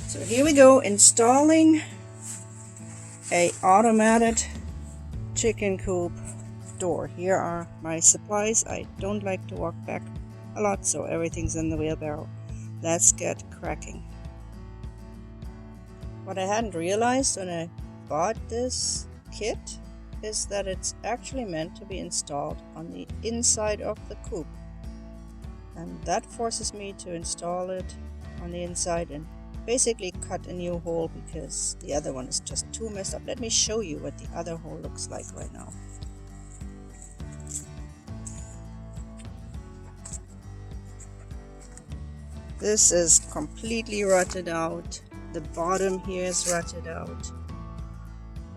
So here we go, installing a automated chicken coop door. Here are my supplies. I don't like to walk back a lot, so everything's in the wheelbarrow. Let's get cracking. What I hadn't realized when I bought this kit is that it's actually meant to be installed on the inside of the coop, and that forces me to install it on the inside and basically cut a new hole because the other one is just too messed up. Let me show you what the other hole looks like right now. This is completely rutted out. The bottom here is rutted out.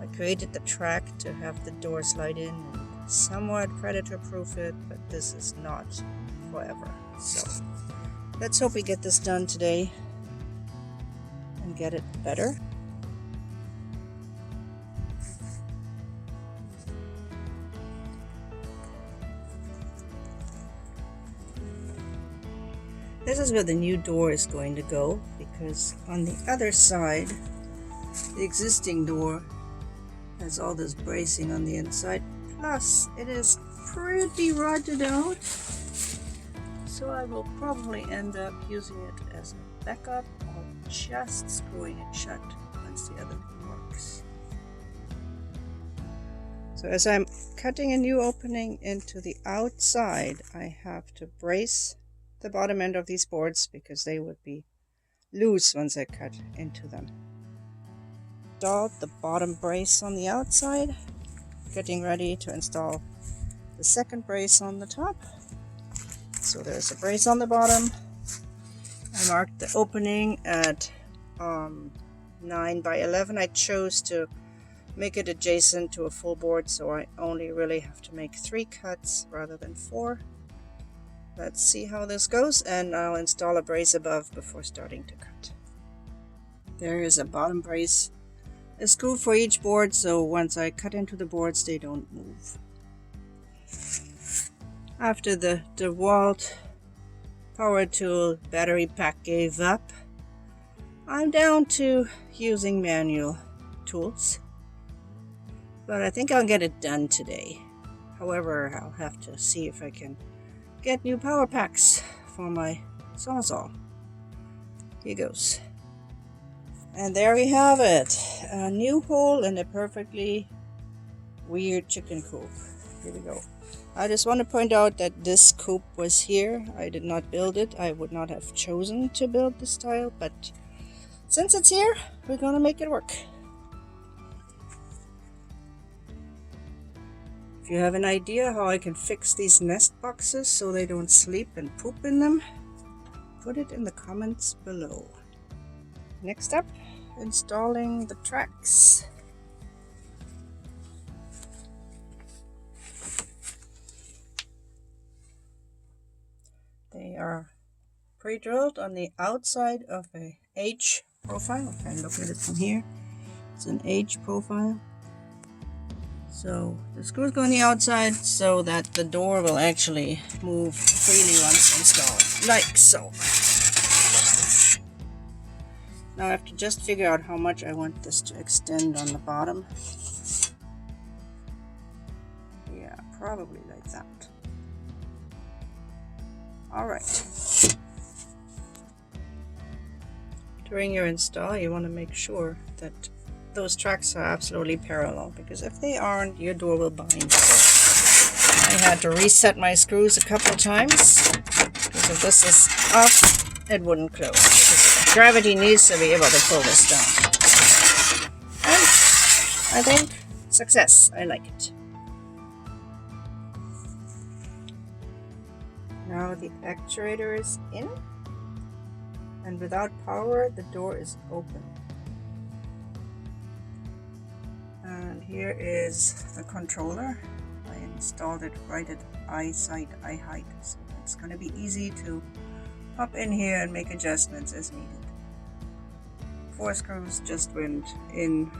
I created the track to have the door slide in and somewhat predator proof it, but this is not forever. So let's hope we get this done today and get it better. This is where the new door is going to go, because on the other side, the existing door has all this bracing on the inside, plus it is pretty rotted out, so I will probably end up using it as a backup or just screwing it shut once the other one works. So as I'm cutting a new opening into the outside, I have to brace the bottom end of these boards because they would be loose once I cut into them. Installed the bottom brace on the outside, getting ready to install the second brace on the top. So there's a brace on the bottom. I marked the opening at 9 by 11. I chose to make it adjacent to a full board, so I only really have to make 3 cuts rather than 4. Let's see how this goes, and I'll install a brace above before starting to cut. There is a bottom brace, a screw for each board, so once I cut into the boards they don't move. After the DeWalt power tool battery pack gave up, I'm down to using manual tools, but I think I'll get it done today. However, I'll have to see if I can get new power packs for my Sawzall. Here goes. And there we have it. A new hole in a perfectly weird chicken coop. Here we go. I just want to point out that this coop was here. I did not build it. I would not have chosen to build this style, but since it's here, we're gonna make it work. If you have an idea how I can fix these nest boxes so they don't sleep and poop in them, put it in the comments below. Next up, installing the tracks. They are pre-drilled on the outside of a H profile. I can look at it from here. It's an H profile. So the screws go on the outside so that the door will actually move freely once installed, like so. Now I have to just figure out how much I want this to extend on the bottom. Yeah, probably like that. Alright. During your install, you want to make sure that those tracks are absolutely parallel, because if they aren't, your door will bind. I had to reset my screws a couple times, because if this is off, it wouldn't close. Because gravity needs to be able to pull this down. And I think success. I like it. Now the actuator is in, and without power, the door is open. And here is the controller. I installed it right at eye height, so it's going to be easy to pop in here and make adjustments as needed. 4 screws just went in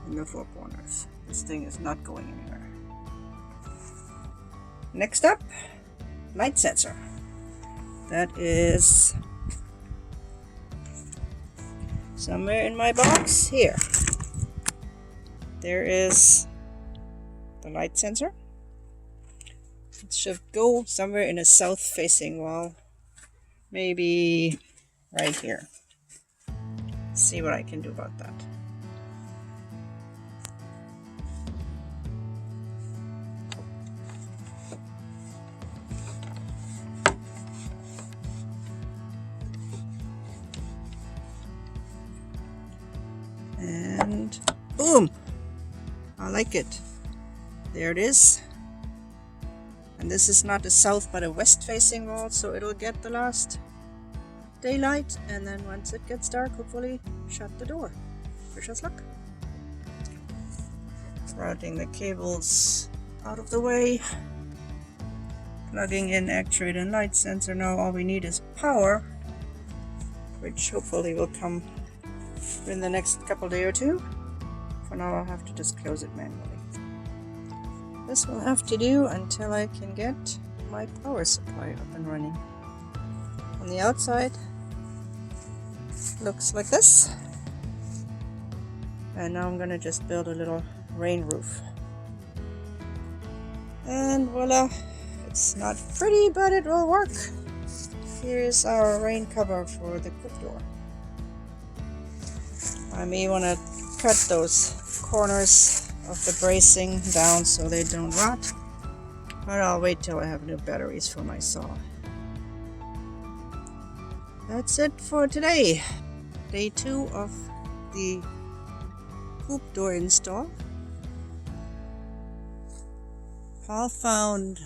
the 4 corners. This thing is not going anywhere. Next up, light sensor. That is somewhere in my box here, there is the light sensor. It should go somewhere in a south facing wall, maybe right here. See what I can do about that. And boom! I like it. There it is. And this is not a south but a west facing wall, so it'll get the last daylight, and then once it gets dark, hopefully shut the door. Wish us luck. Routing the cables out of the way. Plugging in actuator and light sensor. Now all we need is power, which hopefully will come in the next couple day or two. For now I'll have to just close it manually. This will have to do until I can get my power supply up and running. On the outside looks like this. And now I'm gonna just build a little rain roof. And voila! It's not pretty, but it will work. Here's our rain cover for the Coop door. I may want to cut those corners of the bracing down so they don't rot, but I'll wait till I have new batteries for my saw. That's it for today. Day 2 of the Coop door install. Paul found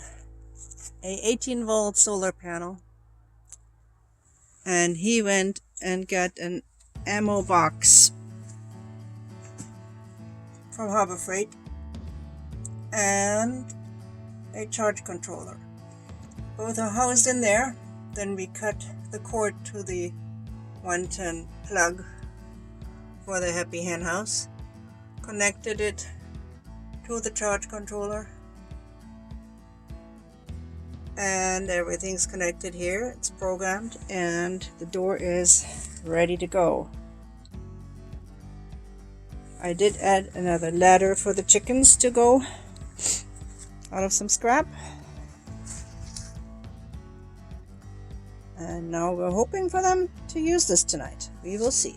a 18-volt solar panel, and he went and got an ammo box from Harbor Freight and a charge controller. Both are housed in there. Then we cut the cord to the 110 plug for the Happy Hen House, connected it to the charge controller, and everything's connected here. It's programmed and the door is ready to go. I did add another ladder for the chickens to go out of some scrap. And now we're hoping for them to use this tonight. We will see.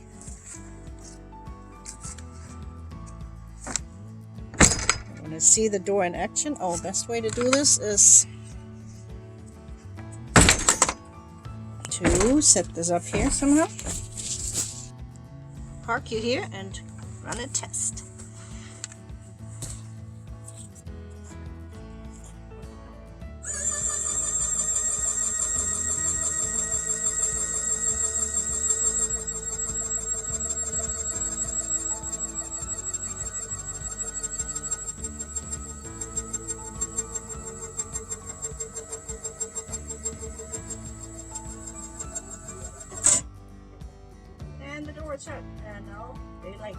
I want to see the door in action. Oh, best way to do this is to set this up here somehow. Park you here and run a test. And the door is shut, and now daylight.